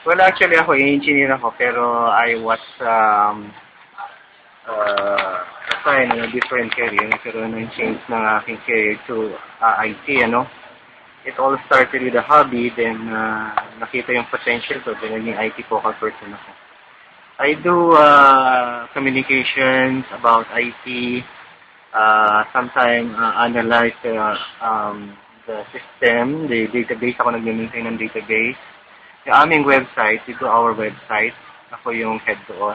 Well, actually ako, engineer ako, pero I was assigned in a different career. Nagkaroon ng change ng aking career to IT, ano. It all started with a hobby, then nakita yung potential ko, then naging IT focal person ako. I do communications about IT, sometimes analyze the system, the database. Ako nag-maintain ng database. Yung aming website, ito our website. Ako yung head doon.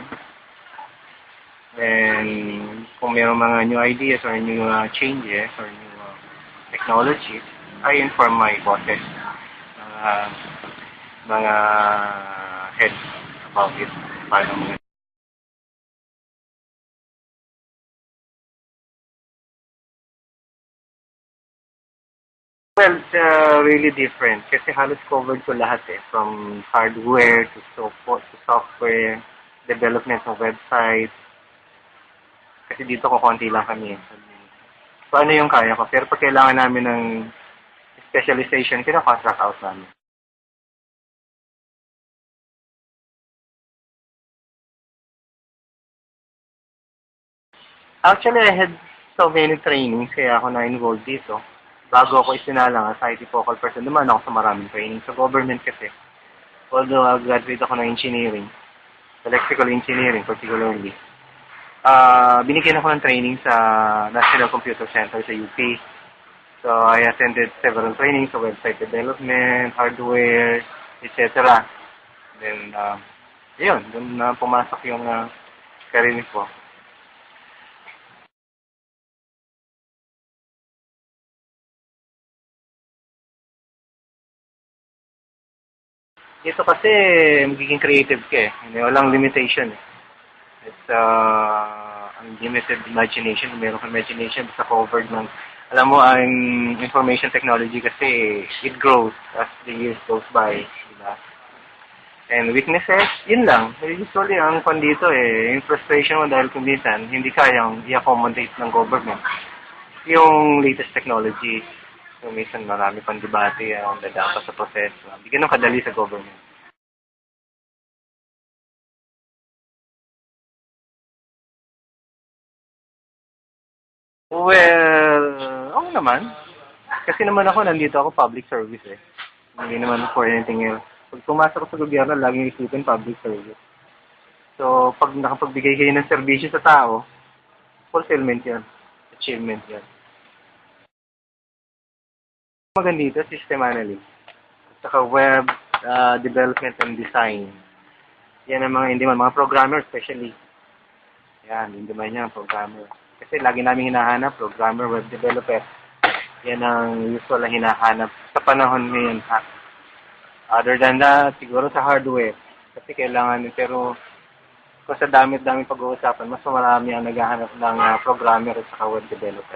And kung mayroong mga new ideas or new changes or new technologies, I inform my bosses, mga heads about it. Paano mga Well, it's really different kasi halos covered ko lahat from hardware to software, development ng website. Kasi dito ko konti lang kami. So ano yung kaya ko? Pero pag kailangan namin ng specialization, kina-contract out namin. Actually, I had so many trainings kaya ako na-involved dito. Bago ako isinalang as IT focal person, naman ako sa maraming training. Sa government kasi, although graduate ako ng engineering, electrical engineering particularly, binigyan ako ng training sa National Computer Center sa UP. So, I attended several trainings sa website development, hardware, etc. Then, yun, doon na pumasok yung career ko. Dito kasi, magiging creative ka eh. Walang limitation eh. It's unlimited imagination. Meron kang imagination basta covered ng... Alam mo, ang information technology kasi, it grows as the years goes by. Diba? And weaknesses, yun lang. Usually, ang kung dito yung frustration mo dahil kung minsan, hindi kayang i-accommodate ng government yung latest technology. So, minsan marami pang debate ang dadapa sa proseso. Hindi ganun kadali sa government. Well, oo naman. Kasi naman ako, nandito ako public service eh. Hindi naman for anything else. Pag pumasok ko sa gobyerno, laging isipin public service. So, pag nakapagbigay kayo ng serbisyo sa tao, fulfillment yan. Achievement yan. Magandito, system analyst. At saka web development and design. Yan ang mga, hindi man, mga programmer especially. Yan, hindi man yan, programmer. Kasi lagi namin hinahanap, programmer, web developer. Yan ang usual na hinahanap sa panahon ngayon. Other than that, siguro sa hardware. Kasi kailangan, pero kung sa dami-dami pag-uusapan, mas marami ang naghahanap ng programmer at saka web developer.